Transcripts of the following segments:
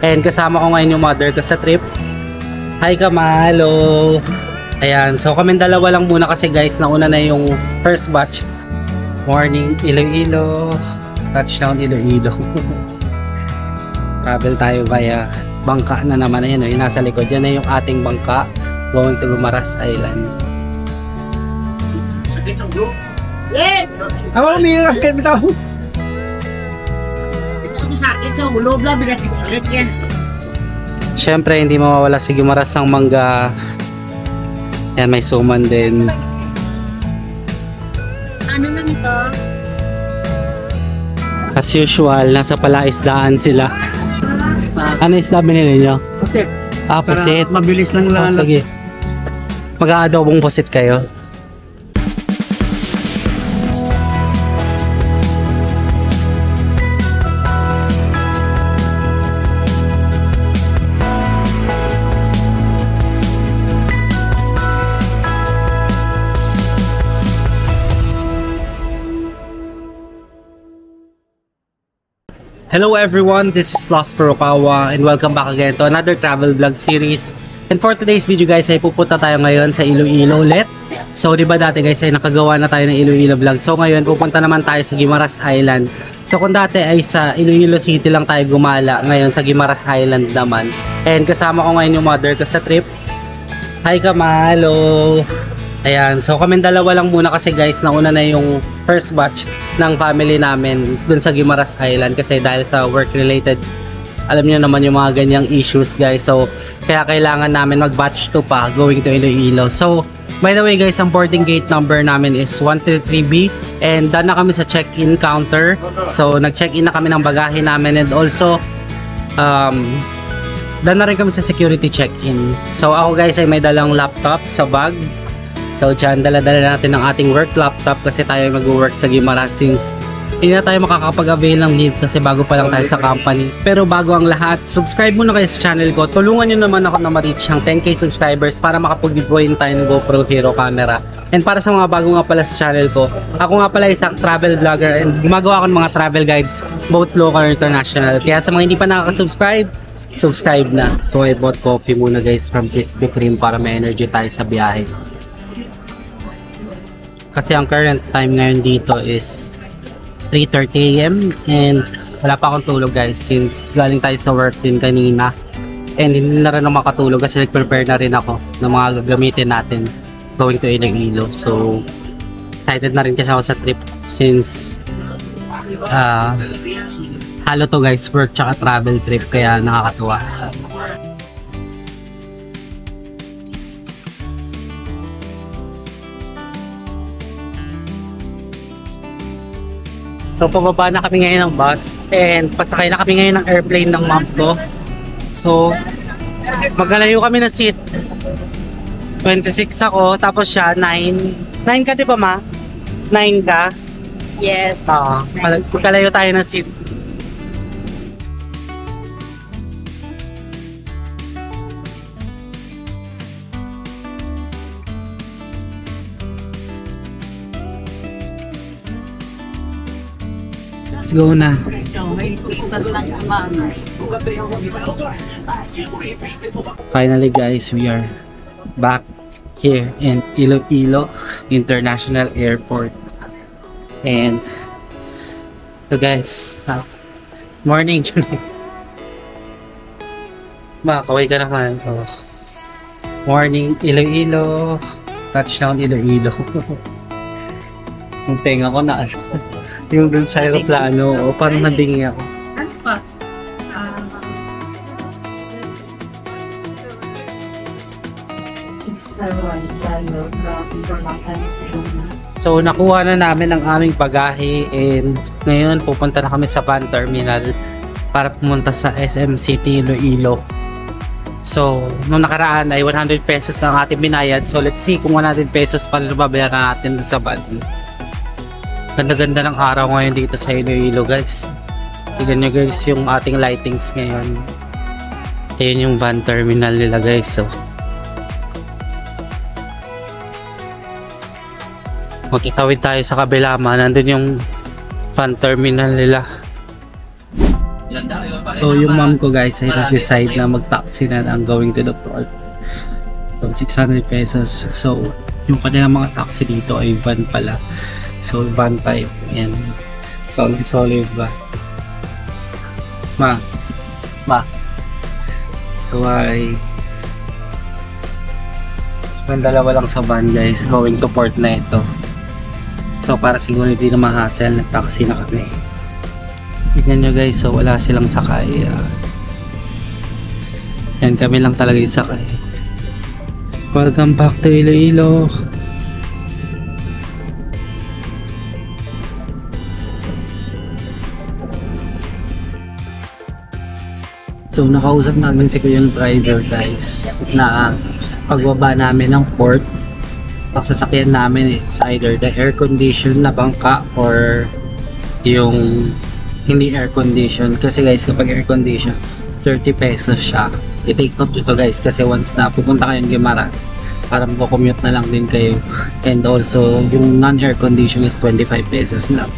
And kasama ko ngayon yung mother ko sa trip. Hi Kamalo! Ayan, so kami dalawa lang muna kasi guys, nauna na yung first batch. Morning, Iloilo. Touchdown, Iloilo. Travel tayo via bangka na naman. Ayan, yung nasa likod. Yan na yung ating bangka going to Guimaras Island. Sakit sa ulo? Eh! Ako, umiiyak kayo bitaw. Ako sakit sa ulo, bla, bigat sigaret yan. Siyempre, hindi mawawala si Guimaras ang mangga. Yan, may suman din. Ano na nito? As usual, nasa palaisdaan sila. Ano isda binili nyo? Pusit. Ah, pusit. Mabilis lang Oh, sige. Mag-aadobong pusit kayo. Hello everyone, this is Lost Furukawa and welcome back again to another travel vlog series. And for today's video guys ay pupunta tayo ngayon sa Iloilo ulit. So di ba dati guys ay nakagawa na tayo ng Iloilo vlog. So ngayon pupunta naman tayo sa Guimaras Island. So kung dati ay sa Iloilo City lang tayo gumala, ngayon sa Guimaras Island naman. And kasama ko ngayon yung mother ko sa trip. Hi Kamalo! Ayan, so kami dalawa lang muna kasi guys, nauna na yung first batch ng family namin dun sa Guimaras Island kasi dahil sa work related, alam niyo naman yung mga ganyang issues guys. So kaya kailangan namin mag batch 2 pa going to Iloilo. So by the way guys, ang boarding gate number namin is 133B and done na kami sa check-in counter. So nag-check-in na kami ng bagahe namin and also done na rin kami sa security check-in. So ako guys ay may dalang laptop sa bag. So dyan, dala-dala natin ang ating work laptop kasi tayo mag-work sa Guimaras since hindi na tayo makakapag-avail ng leave kasi bago pa lang tayo sa company. Pero bago ang lahat, subscribe muna kayo sa channel ko. Tulungan nyo naman ako na ma-reach ang 10k subscribers para makapag-deployin tayo ng GoPro Hero camera. And para sa mga bago nga pala sa channel ko, ako nga pala isang travel vlogger and gumagawa ako ng mga travel guides, both local and international. Kaya sa mga hindi pa nakaka-subscribe, subscribe na. So I bought coffee muna guys from Krispy Kreme para may energy tayo sa biyahe. Kasi ang current time ngayon dito is 3:30 AM and wala pa akong tulog guys since galing tayo sa work din kanina and hindi na rin ako makatulog kasi nag-prepare na rin ako ng mga gagamitin natin going to Iloilo. So excited na rin kasi ako sa trip since halo to guys, work tsaka travel trip kaya nakakatuwa. So pababa na kami ngayon ng bus and patsakay na kami ngayon ng airplane ng mom ko. So magkalayo kami ng seat. 26 ako tapos siya 9 ka di ba ma? 9 ka? Yes. Magkalayo tayo ng seat. Let's go na. Finally guys, we are back here in Iloilo International Airport. And so guys, morning. Kaway ka naman. Oh. Morning Iloilo. Touchdown Iloilo. Yung tenga ko na yung dun sa aeroplano, o parang nabingi ako. Ano pa? So nakuha na namin ang aming bagahe and ngayon pupunta na kami sa van terminal para pumunta sa SM City Iloilo. So nung nakaraan ay 100 pesos ang ating binayad. So let's see kung 100 pesos pa rin babayaran natin sa van. Ganda-ganda ng araw ngayon dito sa Iloilo guys. Tignan nyo guys yung ating lightings ngayon. Ayun yung van terminal nila guys. So magkitawid tayo sa kabila, nandun yung van terminal nila. So So yung mom ko guys ay nag-decide na mag-taxi na lang going to the port. So 600 pesos. So yung kanilang mga taxi dito ay van pala. So van type. Yan. Solid ba? Ma. Ito ay ang dalawa lang sa van guys going to port na ito. So para siguro hindi na ma-hassle, nag-taxi na kami. Tignan nyo guys, so wala silang sakay. Yan, kami lang talaga yung sakay. Welcome back to Iloilo. So nakausap namin si yung driver guys na pagbaba namin ng port, ang sasakyan namin it's either the air condition na bangka or yung hindi air condition. Kasi guys kapag air condition 30 pesos siya. I-take note ito guys kasi once na pupunta kayong Guimaras para mag-commute na lang din kayo, and also yung non-air condition is 25 pesos lang.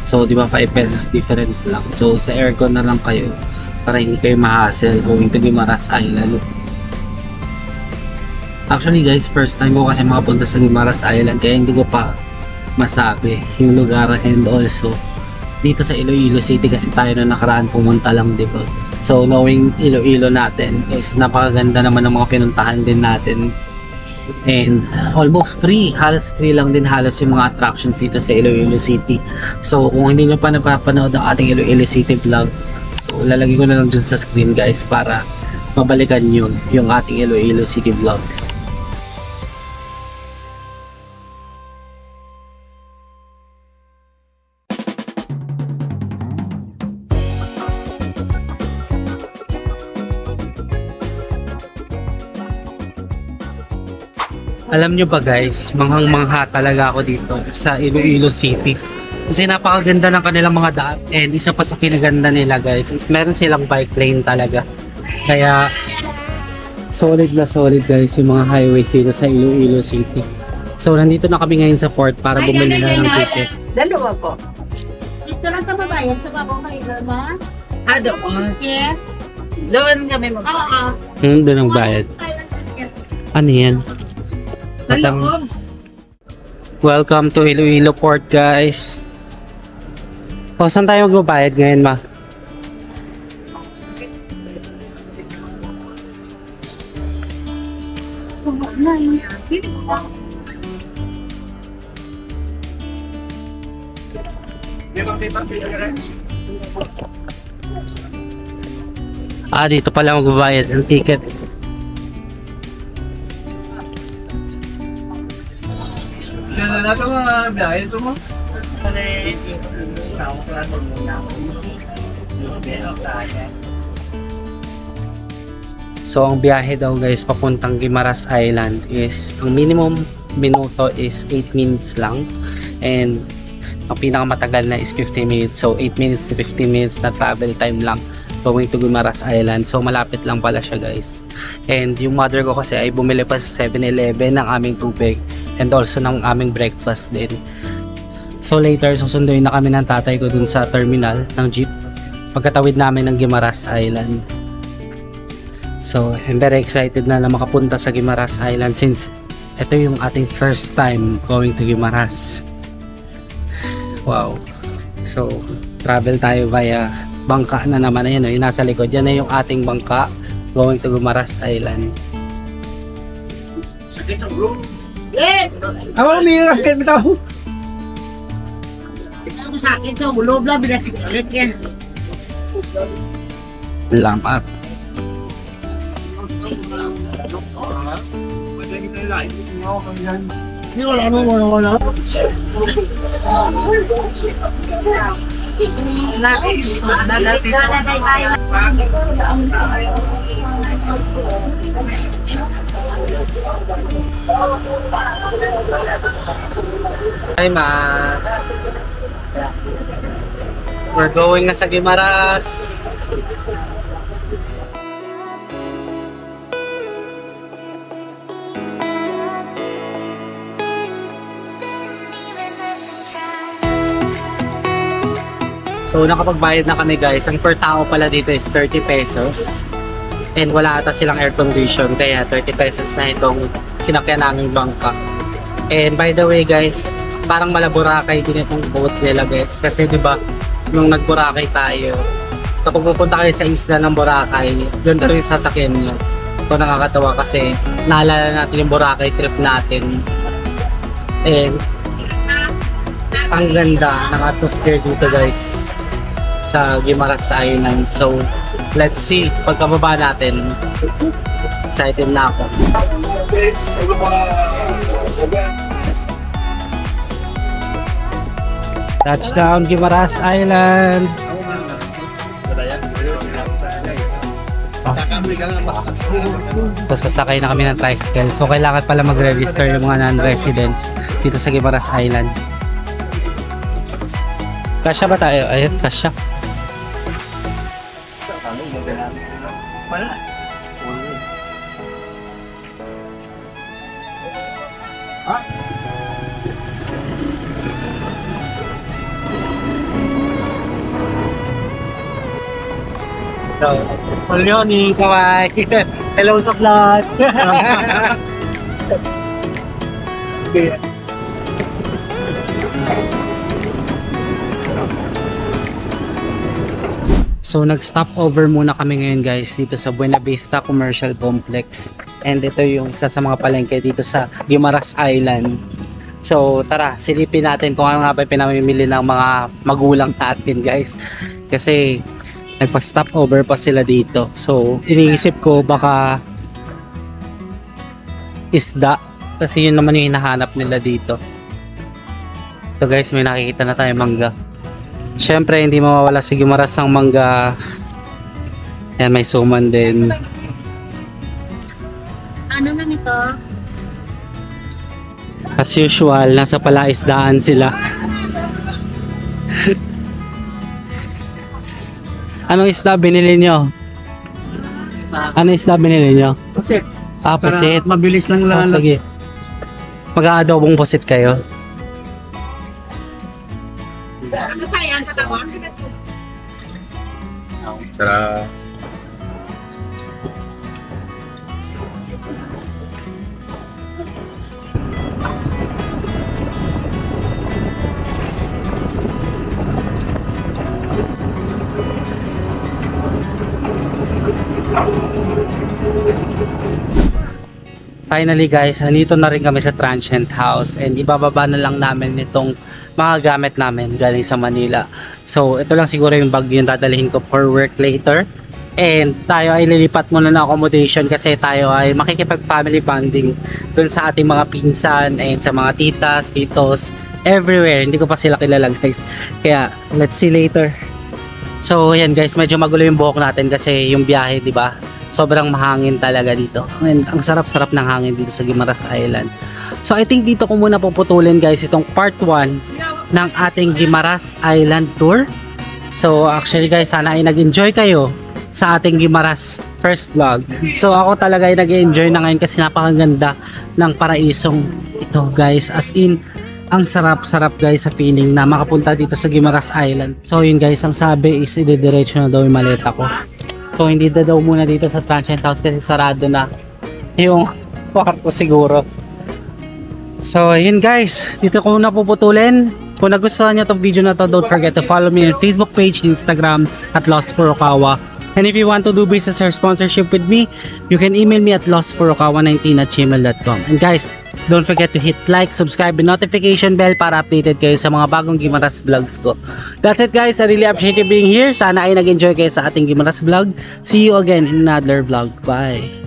So di ba 5 pesos difference lang. So sa aircon na lang kayo para hindi kayo ma-hassle going to Guimaras Island. Actually guys, first time ko kasi makapunta sa Guimaras Island kaya hindi ko pa masabi yung lugar, and also dito sa Iloilo City kasi tayo na nakaraan pumunta lang, di ba? So knowing Iloilo natin is napakaganda naman ng mga pinuntahan din natin, and almost free, halos free lang din halos yung mga attractions dito sa Iloilo City. So kung hindi nyo pa napapanood ang ating Iloilo City vlog, so lalagay ko na lang dyan sa screen guys para mabalikan nyo yung ating Iloilo City vlogs. Alam nyo ba guys, manghang-mangha talaga ako dito sa Iloilo City. Kasi napakaganda ng kanilang mga daan, and isa pa sa kinaganda nila guys is meron silang bike lane talaga. Kaya solid na solid guys yung mga highways dito sa Iloilo City. So nandito na kami ngayon sa port para bumili na ng ticket. Dalawa po. Dito lang ka babayan sa babang kayo, ma? Doon. Yeah. Doon kami Oo. Doon ang bayad. Ano yan? Talong. Welcome to Iloilo Port guys. O, saan tayo magbabayad ngayon ma? Dito pala magbabayad ng ticket. So ang biyahe daw guys papuntang Guimaras Island is ang minimum minuto is 8 minutes lang, and ang pinakamatagal na is 15 minutes. So 8 minutes to 15 minutes na travel time lang going to Guimaras Island. So malapit lang pala siya guys. And yung mother ko kasi ay bumili pa sa 7-Eleven ng aming tubig and also ng aming breakfast din. So later susunduin na kami ng tatay ko dun sa terminal ng jeep pagkatawid namin ng Guimaras Island. So I'm very excited na makapunta sa Guimaras Island since ito yung ating first time going to Guimaras. Wow. So travel tayo via bangka na naman. Ayan o, yung nasa likod. Yan na yung ating bangka going to Guimaras Island. Sakit sa ulo. Len! Awang umiiyak kayo bitaw. Ikaw mo sakit sa ulo. Bigat sigaret yan. Lamat. Hindi wala wala. Hi ma. We're going na sa Guimaras. So nakapagbayad na kami guys. Ang per tao pala dito is 30 pesos. And wala ata silang air condition kaya 30 pesos na itong sinakyan naming bangka. And by the way guys, parang Malaburakay din itong boat nila guys. Kasi diba, nung nag-Boracay tayo, kapag pupunta kayo sa isla ng Boracay, ganda rin yung sasakyan nyo. Ito nakakatawa kasi naalala natin yung Boracay trip natin. And ang ganda ng atmosphere dito guys sa Guimaras Island. So let's see, pagkababa natin, excited na ako. Touchdown Guimaras Island. So sasakay na kami ng tricycle. So kailangan pala mag-register yung mga non-residents dito sa Guimaras Island. Kasya ba tayo? Ayun, kasya. So, Leonie, kawai. Hello sa vlog. So nag-stop over muna kami ngayon guys dito sa Buena Vista Commercial Complex. And ito yung isa sa mga palengke dito sa Guimaras Island. So tara, silipin natin kung ano nga ba pinamimili ng mga magulang natin guys. Kasi nagpa-stop over pa sila dito. So iniisip ko baka isda. Kasi yun naman yung hinahanap nila dito. So guys, may nakikita na tayo mangga. Siyempre hindi mawawala sa Guimaras ang mangga. Yan, may suman din. Ano na nito? As usual, nasa palaisdaan sila. Anong isda binili nyo? Anong isda binili nyo? Pusit. Ah, pusit. Mabilis lang Ah, lang. sige. Mag-aadobong pusit kayo. Ano tayo sa tawag? Tara. Finally guys, nandito na rin kami sa transient house and ibababa na lang namin itong mga gamit namin galing sa Manila. So ito lang siguro yung bag yung dadalhin ko for work later. And tayo ay lilipat muna ng accommodation kasi tayo ay makikipag family bonding dun sa ating mga pinsan and sa mga titas, titos, everywhere. Hindi ko pa sila kilala guys. Kaya let's see later. So yan guys, medyo magulo yung buhok natin kasi yung biyahe, di ba? Sobrang mahangin talaga dito. And ang sarap-sarap ng hangin dito sa Guimaras Island. So I think dito ko muna puputulin guys itong part 1 ng ating Guimaras Island tour. So actually guys, sana ay nag-enjoy kayo sa ating Guimaras first vlog. So ako talaga ay nag-enjoy na ngayon kasi napakaganda ng paraisong ito guys. As in, ang sarap-sarap guys sa feeling na makapunta dito sa Guimaras Island. So yun guys, ang sabi is idediretso na daw yung maleta ko. So hindi daw muna dito sa transient house kasi sarado na yung kwarto siguro. So yun guys, dito ko na puputulin. Kung nagustuhan nyo itong video na to, don't forget to follow me on Facebook page, Instagram at Lost for Okawa. And if you want to do business or sponsorship with me, you can email me at lostforokawa19@gmail.com. And guys, don't forget to hit like, subscribe, and notification bell para updated kayo sa mga bagong Guimaras vlogs ko. That's it guys, I really appreciate you being here. Sana ay nag-enjoy kayo sa ating Guimaras vlog. See you again in another vlog. Bye!